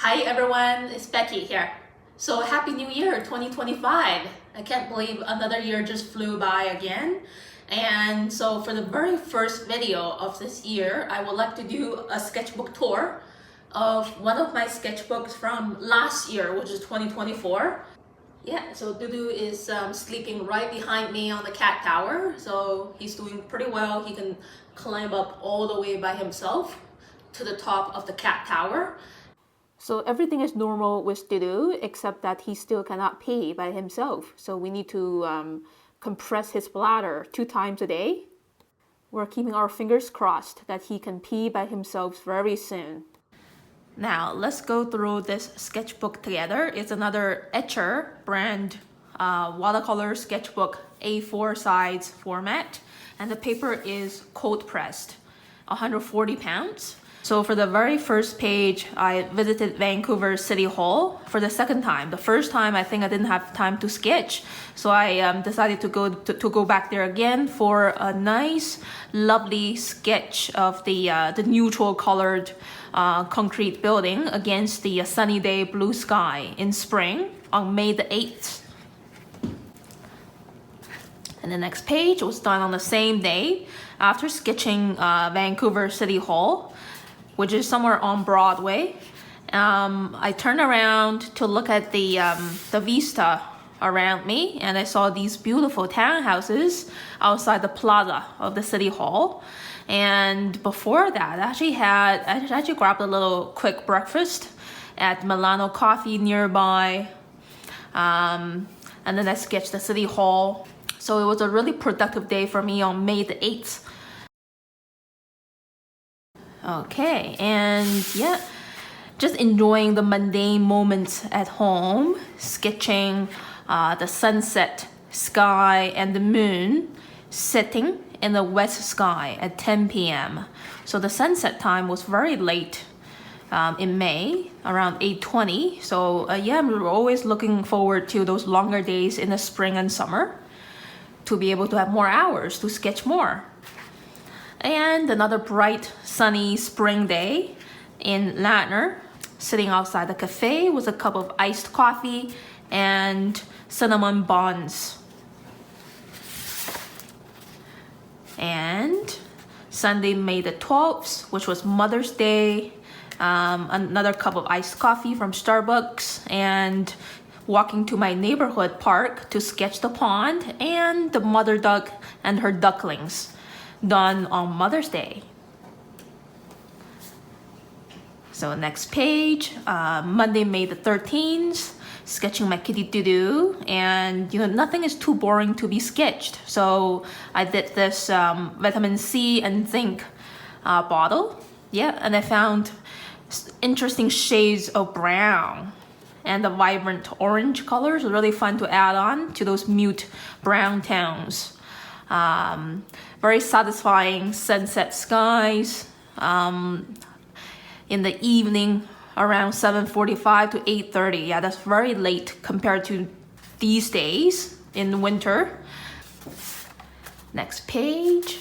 Hi everyone, it's Becky here. So happy new year 2025. I can't believe another year just flew by again. And so for the very first video of this year, I would like to do a sketchbook tour of one of my sketchbooks from last year, which is 2024. Yeah, so Dudu is sleeping right behind me on the cat tower. So he's doing pretty well. He can climb up all the way by himself to the top of the cat tower. So everything is normal with Dudu, except that he still cannot pee by himself. So we need to compress his bladder 2 times a day. We're keeping our fingers crossed that he can pee by himself very soon. Now let's go through this sketchbook together. It's another Etchr brand watercolor sketchbook, A4 size format, and the paper is cold pressed, 140 pounds. So for the very first page, I visited Vancouver City Hall for the second time. The first time, I think I didn't have time to sketch, so I decided to go back there again for a nice, lovely sketch of the neutral colored concrete building against the sunny day blue sky in spring on May the 8th. And the next page was done on the same day after sketching Vancouver City Hall, which is somewhere on Broadway. I turned around to look at the vista around me, and I saw these beautiful townhouses outside the plaza of the City Hall. And before that, I actually grabbed a little quick breakfast at Milano Coffee nearby, and then I sketched the City Hall. So it was a really productive day for me on May the 8th. Okay, and yeah, just enjoying the mundane moments at home, sketching the sunset sky and the moon setting in the west sky at 10 p.m. So the sunset time was very late in May, around 8:20. So yeah, we're always looking forward to those longer days in the spring and summer to be able to have more hours to sketch more. And another bright, sunny spring day in Etchr, sitting outside the cafe with a cup of iced coffee and cinnamon buns. And Sunday, May the 12th, which was Mother's Day, another cup of iced coffee from Starbucks, and walking to my neighborhood park to sketch the pond and the mother duck and her ducklings, done on Mother's Day. So next page, Monday, May the 13th, sketching my kitty Dudu, and nothing is too boring to be sketched. So I did this vitamin C and zinc bottle, yeah, and I found interesting shades of brown, and the vibrant orange colors are really fun to add on to those mute brown tones. Very satisfying sunset skies in the evening around 7:45 to 8:30. Yeah, that's very late compared to these days in winter. Next page,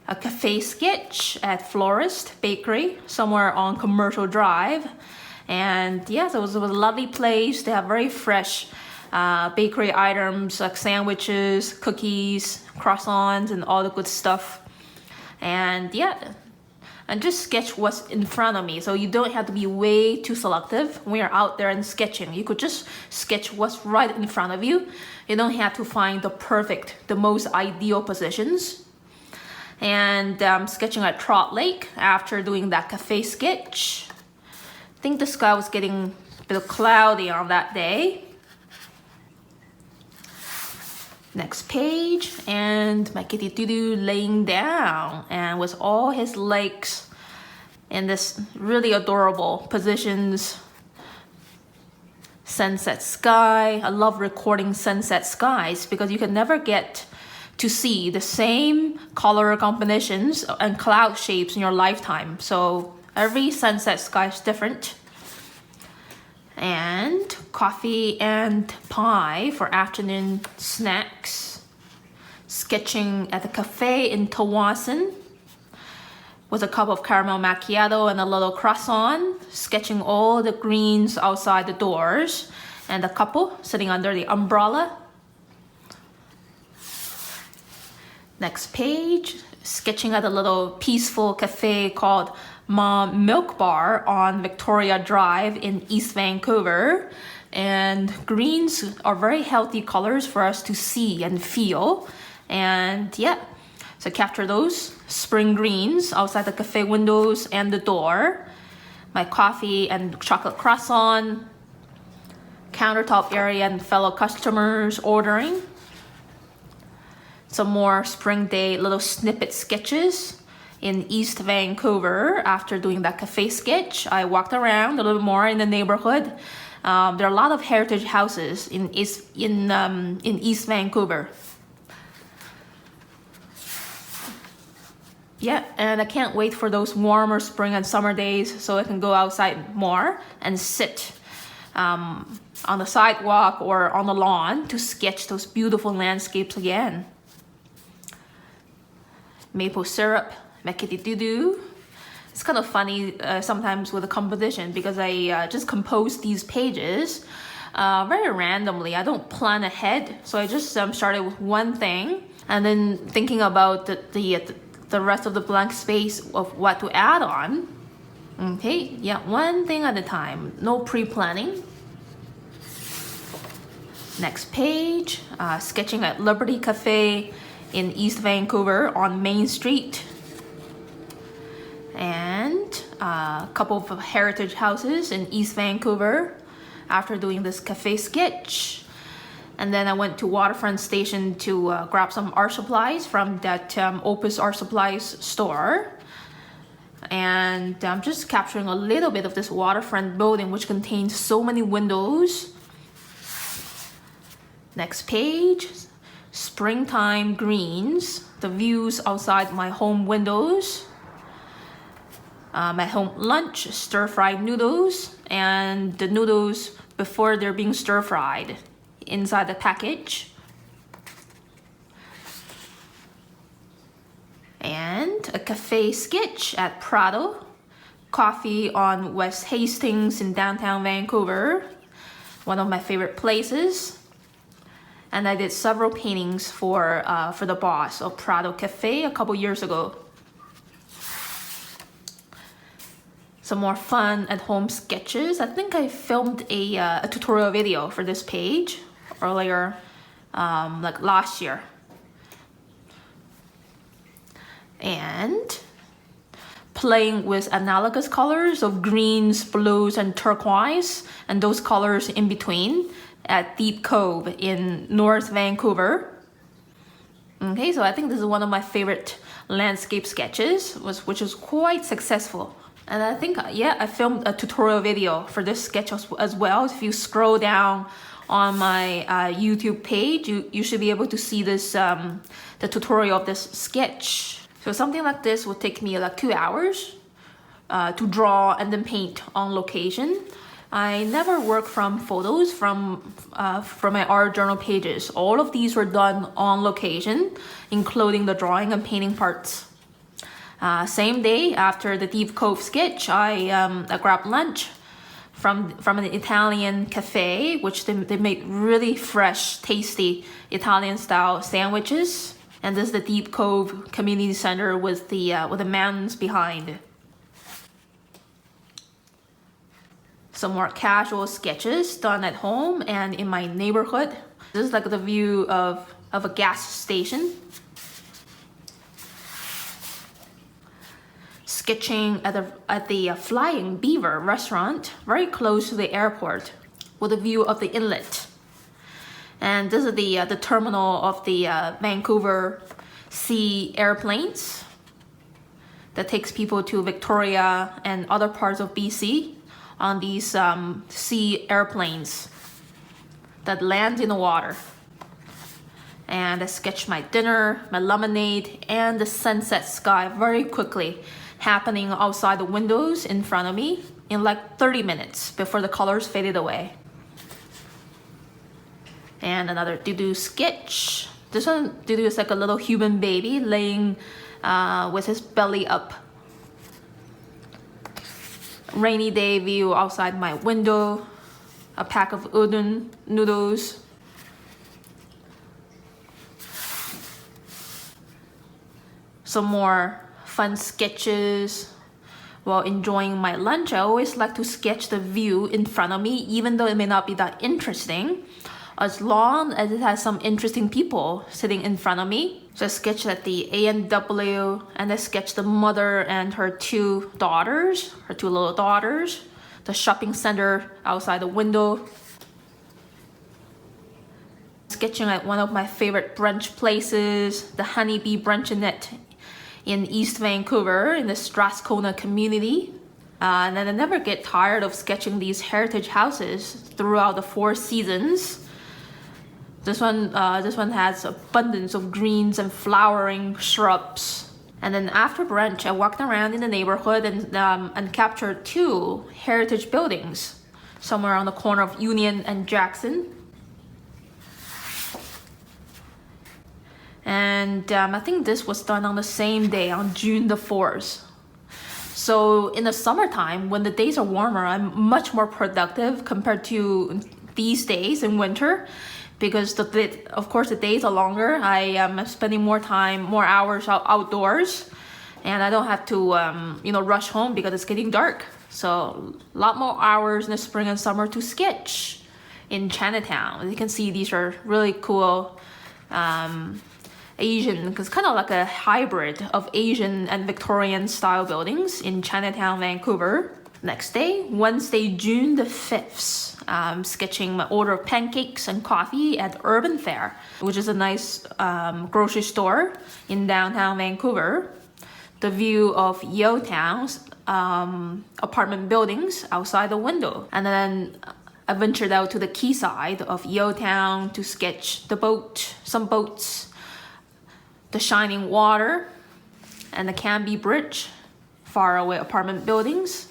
a cafe sketch at Florist Bakery somewhere on Commercial Drive. And yes, it was a lovely place. They have very fresh bakery items like sandwiches, cookies, croissants, and all the good stuff. And yeah, and just sketch what's in front of me, so you don't have to be way too selective when you're out there and sketching. You could just sketch what's right in front of you. You don't have to find the most ideal positions. And sketching at Trout Lake after doing that cafe sketch. I think the sky was getting a bit cloudy on that day. Next page, and my kitty Dudu laying down and with all his legs in this really adorable positions. Sunset sky. I love recording sunset skies because you can never get to see the same color combinations and cloud shapes in your lifetime. So every sunset sky is different. And coffee and pie for afternoon snacks. Sketching at the cafe in Tawasin with a cup of caramel macchiato and a little croissant. sketching all the greens outside the doors and the couple sitting under the umbrella. Next page, sketching at a little peaceful cafe called Mom Milk Bar on Victoria Drive in East Vancouver. And greens are very healthy colors for us to see and feel. And yeah, so capture those spring greens outside the cafe windows and the door. My coffee and chocolate croissant, countertop area and fellow customers ordering. Some more spring day little snippet sketches in East Vancouver. After doing that cafe sketch, I walked around a little more in the neighborhood. There are a lot of heritage houses in East Vancouver. Yeah, and I can't wait for those warmer spring and summer days so I can go outside more and sit on the sidewalk or on the lawn to sketch those beautiful landscapes again. Maple syrup, Becky. It's kind of funny sometimes with the composition because I just compose these pages very randomly. I don't plan ahead, so I just started with one thing and then thinking about the rest of the blank space of what to add on. Okay, yeah, one thing at a time, no pre-planning. Next page, sketching at Liberty Cafe in East Vancouver on Main Street. And a couple of heritage houses in East Vancouver after doing this cafe sketch. And then I went to Waterfront Station to grab some art supplies from that Opus Art Supplies store. And I'm just capturing a little bit of this waterfront building which contains so many windows. Next page, springtime greens, the views outside my home windows. My home lunch, stir-fried noodles, and the noodles before they're being stir-fried inside the package. And a cafe sketch at Prado, coffee on West Hastings in downtown Vancouver, one of my favorite places. And I did several paintings for the boss of Prado Cafe a couple years ago. Some more fun at home sketches. I think I filmed a tutorial video for this page earlier, like last year. And playing with analogous colors of greens, blues, and turquoise, and those colors in between at Deep Cove in North Vancouver. Okay, so I think this is one of my favorite landscape sketches, which is quite successful. And I think, yeah, I filmed a tutorial video for this sketch as well. If you scroll down on my YouTube page, you should be able to see this, the tutorial of this sketch. So something like this would take me like 2 hours to draw and then paint on location. I never work from photos from my art journal pages. All of these were done on location, including the drawing and painting parts. Same day after the Deep Cove sketch, I grabbed lunch from an Italian cafe, which they make really fresh, tasty Italian-style sandwiches. And this is the Deep Cove Community Center with the mountains behind. Some more casual sketches done at home and in my neighborhood. This is like the view of a gas station. Sketching at the Flying Beaver restaurant, very close to the airport, with a view of the inlet. And this is the terminal of the Vancouver Sea airplanes that takes people to Victoria and other parts of BC on these sea airplanes that land in the water. And I sketched my dinner, my lemonade, and the sunset sky very quickly, happening outside the windows in front of me in like 30 minutes before the colors faded away. And another Dudu sketch. This one, Dudu is like a little human baby laying with his belly up. Rainy day view outside my window. A pack of udon noodles. Some more fun sketches. While enjoying my lunch, I always like to sketch the view in front of me, even though it may not be that interesting, as long as it has some interesting people sitting in front of me. So I sketched at the A&W, and I sketched the mother and her two little daughters, the shopping center outside the window. Sketching at one of my favorite brunch places, the Honeybee Bruncheonette in East Vancouver in the Strathcona community. And then I never get tired of sketching these heritage houses throughout the 4 seasons. This one has abundance of greens and flowering shrubs. And then after brunch, I walked around in the neighborhood and captured 2 heritage buildings, somewhere on the corner of Union and Jackson. And I think this was done on the same day, on June the 4th. So in the summertime, when the days are warmer, I'm much more productive compared to these days in winter, because of course the days are longer. I am spending more hours outdoors, and I don't have to rush home because it's getting dark. So a lot more hours in the spring and summer to sketch in Chinatown. As you can see, these are really cool Asian, because kind of like a hybrid of Asian and Victorian style buildings in Chinatown, Vancouver. Next day, Wednesday, June the 5th, sketching my order of pancakes and coffee at Urban Fare, which is a nice grocery store in downtown Vancouver. The view of Yotown's apartment buildings outside the window. And then I ventured out to the quayside of Yotown to sketch some boats, the shining water, and the Canby Bridge, faraway apartment buildings.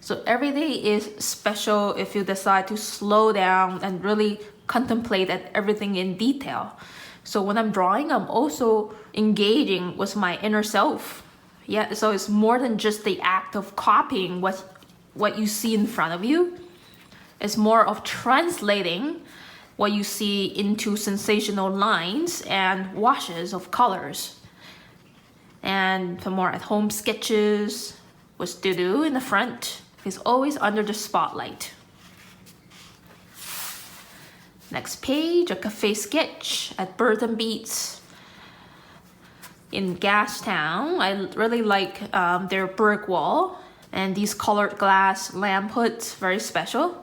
So every day is special if you decide to slow down and really contemplate at everything in detail. So when I'm drawing, I'm also engaging with my inner self. Yeah, so it's more than just the act of copying what you see in front of you. It's more of translating what you see into sensational lines and washes of colors. And for more at-home sketches with Dudu in the front, he's always under the spotlight. Next page, a cafe sketch at Birth and Beats in Gastown. I really like their brick wall and these colored glass lamp hoods, very special.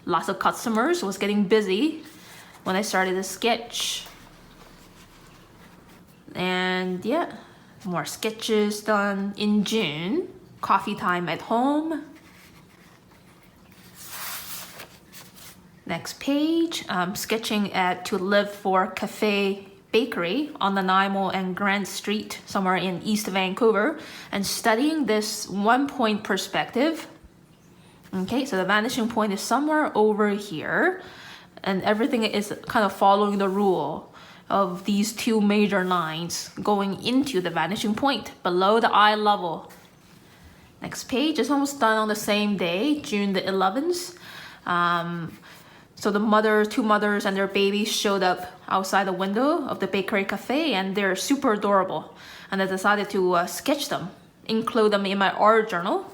Lots of customers, was getting busy when I started the sketch. And yeah, more sketches done in June. Coffee time at home. Next page, sketching at To Live For Cafe Bakery on Nanaimo and Grant Street, somewhere in East Vancouver, and studying this 1-point perspective. Okay, so the vanishing point is somewhere over here, and everything is kind of following the rule of these 2 major lines going into the vanishing point below the eye level. Next page is almost done on the same day, June the 11th. So the 2 mothers and their babies showed up outside the window of the bakery cafe, and they're super adorable. And I decided to sketch them, include them in my art journal.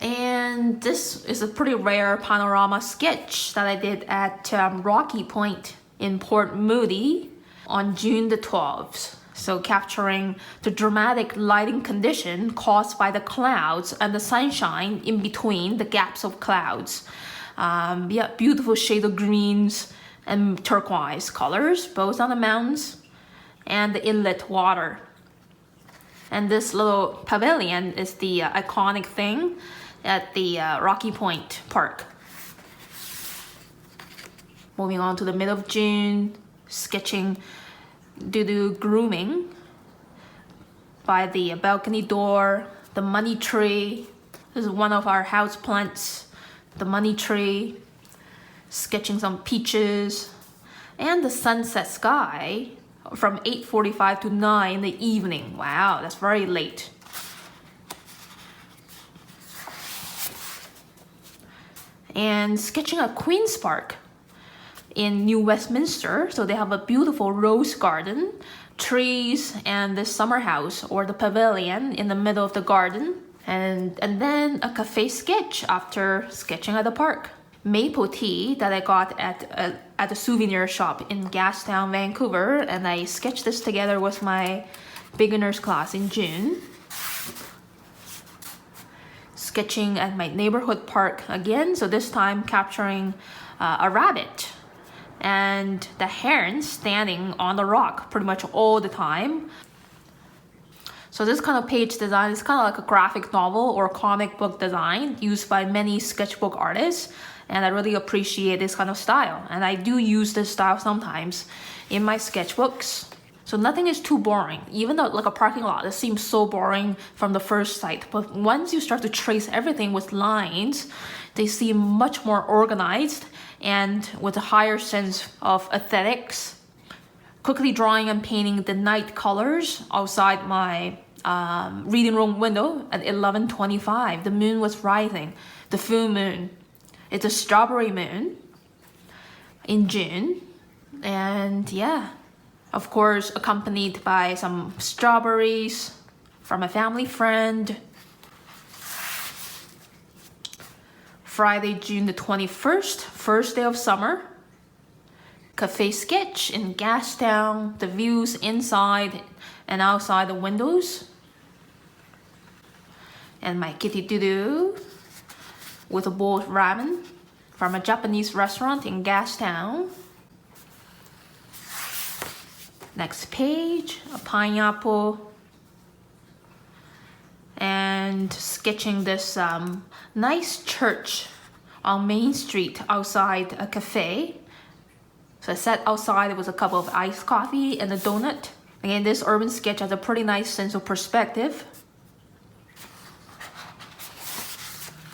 And this is a pretty rare panorama sketch that I did at Rocky Point in Port Moody on June the 12th. So capturing the dramatic lighting condition caused by the clouds and the sunshine in between the gaps of clouds. Beautiful shade of greens and turquoise colors, both on the mountains and the inlet water. And this little pavilion is the iconic thing at the Rocky Point Park. Moving on to the middle of June, sketching Dudu grooming by the balcony door, the money tree. This is one of our house plants, the money tree. Sketching some peaches and the sunset sky from 8:45 to 9 in the evening. Wow, that's very late. And sketching at Queen's Park in New Westminster. So they have a beautiful rose garden, trees, and the summer house or the pavilion in the middle of the garden. And then a cafe sketch after sketching at the park. Maple tea that I got at a souvenir shop in Gastown, Vancouver, and I sketched this together with my beginners class in June. Sketching at my neighborhood park again, so this time capturing a rabbit and the heron standing on the rock pretty much all the time. So this kind of page design is kind of like a graphic novel or comic book design used by many sketchbook artists, and I really appreciate this kind of style, and I do use this style sometimes in my sketchbooks. So nothing is too boring, even though like a parking lot, it seems so boring from the first sight. But once you start to trace everything with lines, they seem much more organized and with a higher sense of aesthetics. Quickly drawing and painting the night colors outside my reading room window at 11:25. The moon was rising, the full moon. It's a strawberry moon in June, and yeah. Of course, accompanied by some strawberries from a family friend. Friday, June the 21st, first day of summer. Cafe sketch in Gastown, the views inside and outside the windows. And my kitty Dudu with a bowl of ramen from a Japanese restaurant in Gastown. Next page, a pineapple, and sketching this nice church on Main Street outside a cafe. So I sat outside with a cup of iced coffee and a donut. Again, this urban sketch has a pretty nice sense of perspective.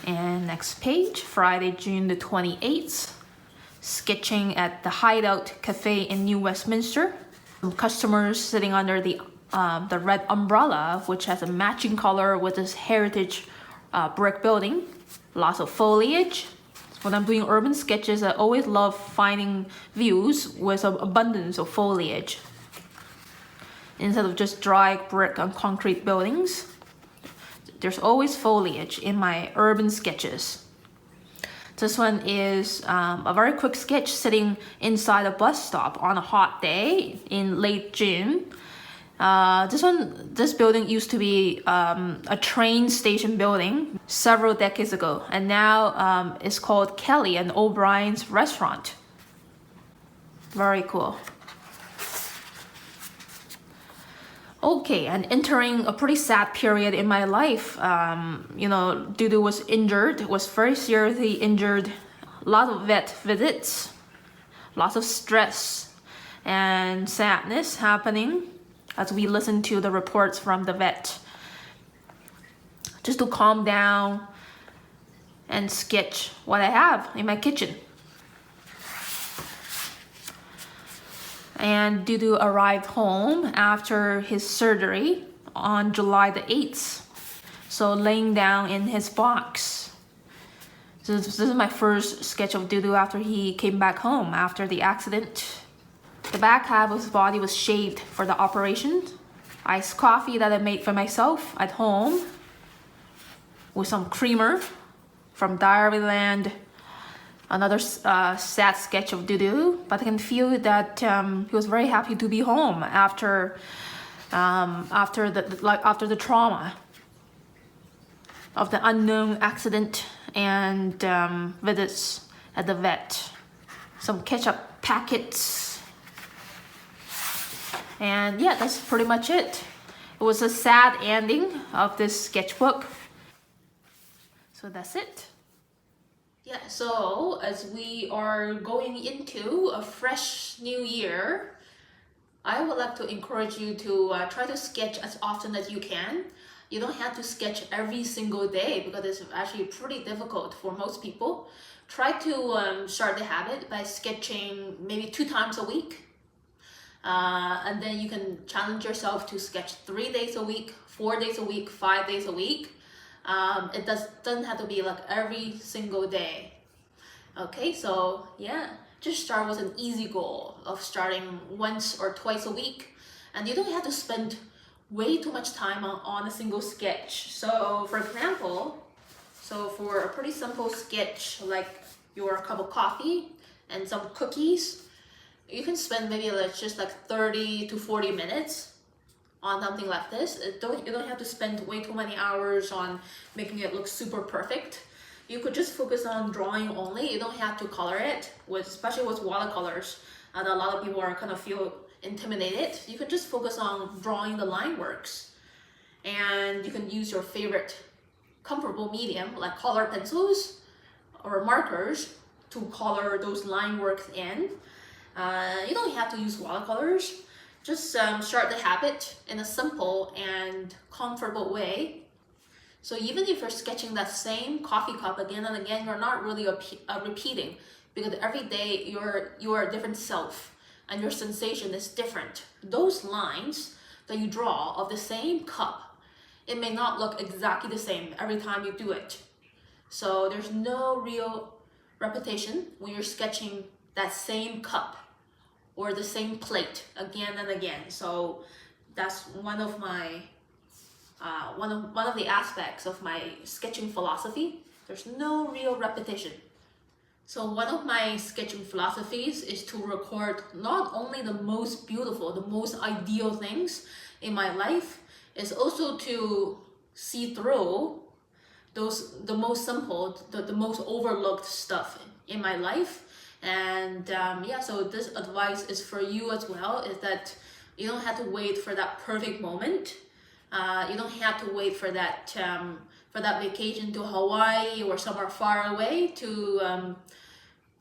And next page, Friday, June the 28th, sketching at the Hideout Cafe in New Westminster. Some customers sitting under the red umbrella, which has a matching color with this heritage brick building. Lots of foliage. When I'm doing urban sketches, I always love finding views with an abundance of foliage instead of just dry brick and concrete buildings. There's always foliage in my urban sketches. This one is a very quick sketch sitting inside a bus stop on a hot day in late June. This building used to be a train station building several decades ago, and now it's called Kelly and O'Brien's Restaurant. Very cool. Okay, and entering a pretty sad period in my life. Dudu was injured, was very seriously injured. A lot of vet visits, lots of stress and sadness happening as we listen to the reports from the vet. Just to calm down and sketch what I have in my kitchen. And Dudu arrived home after his surgery on July the 8th. So laying down in his box. So this is my first sketch of Dudu after he came back home after the accident. The back half of his body was shaved for the operation. Iced coffee that I made for myself at home with some creamer from Diaryland. Another sad sketch of Dudu, but I can feel that he was very happy to be home after the trauma of the unknown accident and visits at the vet. Some ketchup packets, and yeah, that's pretty much it. It was a sad ending of this sketchbook. So that's it. Yeah, so as we are going into a fresh new year, I would like to encourage you to try to sketch as often as you can. You don't have to sketch every single day because it's actually pretty difficult for most people. Try to start the habit by sketching maybe 2 times a week. And then you can challenge yourself to sketch 3 days a week, 4 days a week, 5 days a week. It doesn't have to be like every single day. Okay, so yeah, just start with an easy goal of starting once or twice a week. And you don't have to spend way too much time on a single sketch. So for example, for a pretty simple sketch like your cup of coffee and some cookies, you can spend maybe just like 30 to 40 minutes on something like this. You don't have to spend way too many hours on making it look super perfect. You could just focus on drawing only. You don't have to color it, especially with watercolors. And a lot of people are kind of feel intimidated. You can just focus on drawing the line works. And you can use your favorite comfortable medium like color pencils or markers to color those line works in. You don't have to use watercolors. Just start the habit in a simple and comfortable way. So even if you're sketching that same coffee cup again and again, you're not really repeating, because every day you are a different self and your sensation is different. Those lines that you draw of the same cup, it may not look exactly the same every time you do it. So there's no real repetition when you're sketching that same cup or the same plate again and again. So that's one of my one of the aspects of my sketching philosophy. There's no real repetition. So one of my sketching philosophies is to record not only the most beautiful, the most ideal things in my life, is also to see through the most simple, the most overlooked stuff in my life. And yeah, so this advice is for you as well, is that you don't have to wait for that perfect moment. You don't have to wait for that vacation to Hawaii or somewhere far away to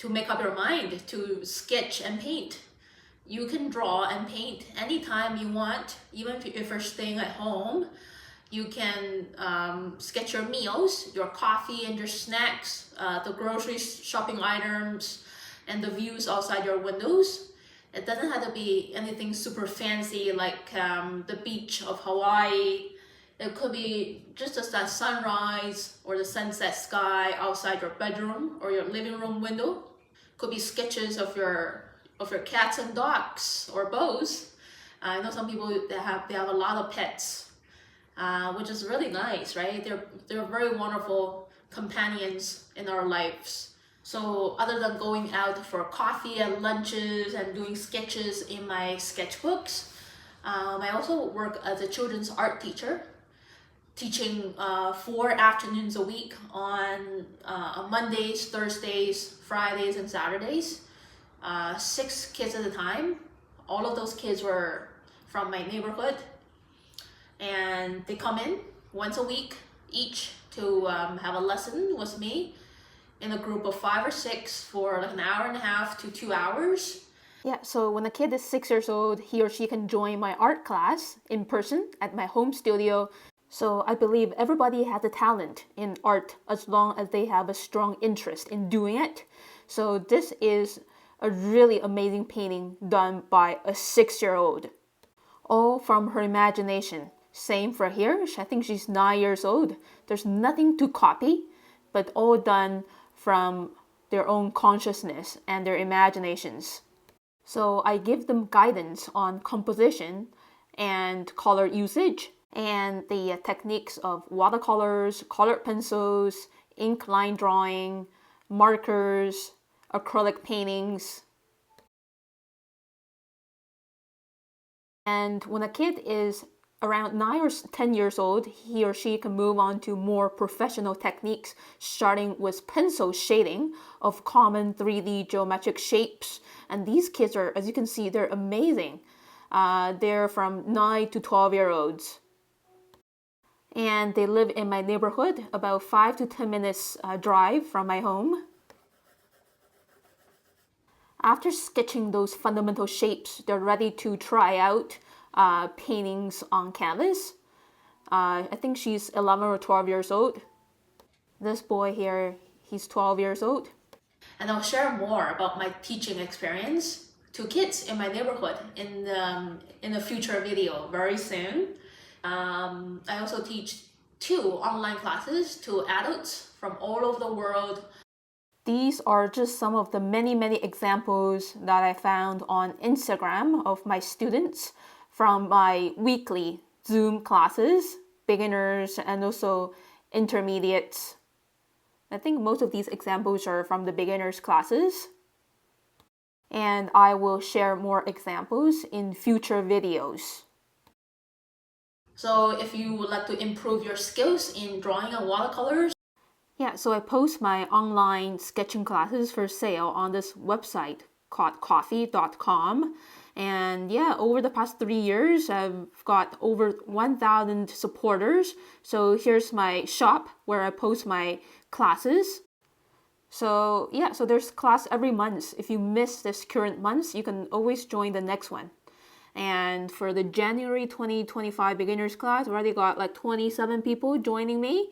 make up your mind to sketch and paint. You can draw and paint anytime you want, even if you're staying at home. You can sketch your meals, your coffee and your snacks, the grocery shopping items, and the views outside your windows. It doesn't have to be anything super fancy like the beach of Hawaii. It could be just that sunrise or the sunset sky outside your bedroom or your living room window. Could be sketches of your cats and dogs or both. I know some people they have a lot of pets, which is really nice, right? They're very wonderful companions in our lives. So other than going out for coffee and lunches and doing sketches in my sketchbooks, I also work as a children's art teacher, teaching 4 afternoons a week on Mondays, Thursdays, Fridays, and Saturdays. 6 kids at a time. All of those kids were from my neighborhood, and they come in once a week each to have a lesson with me in a group of 5 or 6 for like an hour and a half to 2 hours. Yeah, so when a kid is 6 years old, he or she can join my art class in person at my home studio. So I believe everybody has a talent in art as long as they have a strong interest in doing it. So this is a really amazing painting done by a 6-year-old. All from her imagination. Same for here. I think she's 9 years old. There's nothing to copy, but all done from their own consciousness and their imaginations. So I give them guidance on composition and color usage and the techniques of watercolors, colored pencils, ink line drawing, markers, acrylic paintings. And when a kid is around 9 or 10 years old, he or she can move on to more professional techniques, starting with pencil shading of common 3D geometric shapes. And these kids are, as you can see, they're amazing. They're from 9 to 12-year-olds. And they live in my neighborhood, about 5 to 10 minutes drive from my home. After sketching those fundamental shapes, they're ready to try out paintings on canvas. I think she's 11 or 12 years old. This boy here, he's 12 years old. And I'll share more about my teaching experience to kids in my neighborhood in a future video very soon. I also teach 2 online classes to adults from all over the world. These are just some of the many examples that I found on Instagram of my students from my weekly Zoom classes, beginners and also intermediates. I think most of these examples are from the beginners classes. And I will share more examples in future videos. So if you would like to improve your skills in drawing and watercolors, yeah, so I post my online sketching classes for sale on this website called coffee.com. And yeah, over the past 3 years, I've got over 1,000 supporters. So here's my shop where I post my classes. So yeah, so there's class every month. If you miss this current month, you can always join the next one. And for the January 2025 beginners class, we already got like 27 people joining me.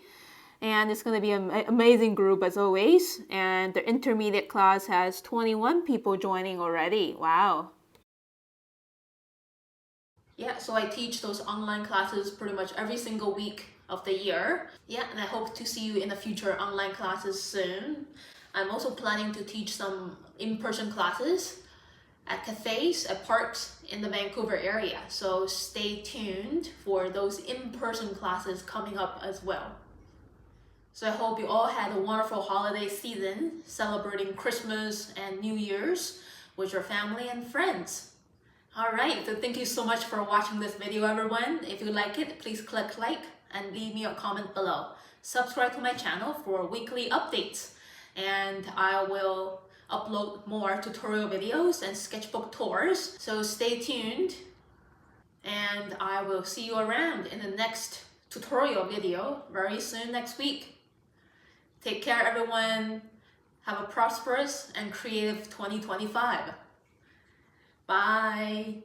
And it's going to be an amazing group as always. And the intermediate class has 21 people joining already. Wow. Yeah, so I teach those online classes pretty much every single week of the year. Yeah, and I hope to see you in the future online classes soon. I'm also planning to teach some in-person classes at cafes, at parks in the Vancouver area. So stay tuned for those in-person classes coming up as well. So I hope you all had a wonderful holiday season, celebrating Christmas and New Year's with your family and friends. Alright, so thank you so much for watching this video, everyone. If you like it, please click like and leave me a comment below. Subscribe to my channel for weekly updates, and I will upload more tutorial videos and sketchbook tours. So stay tuned, and I will see you around in the next tutorial video very soon next week. Take care, everyone. Have a prosperous and creative 2025. Bye.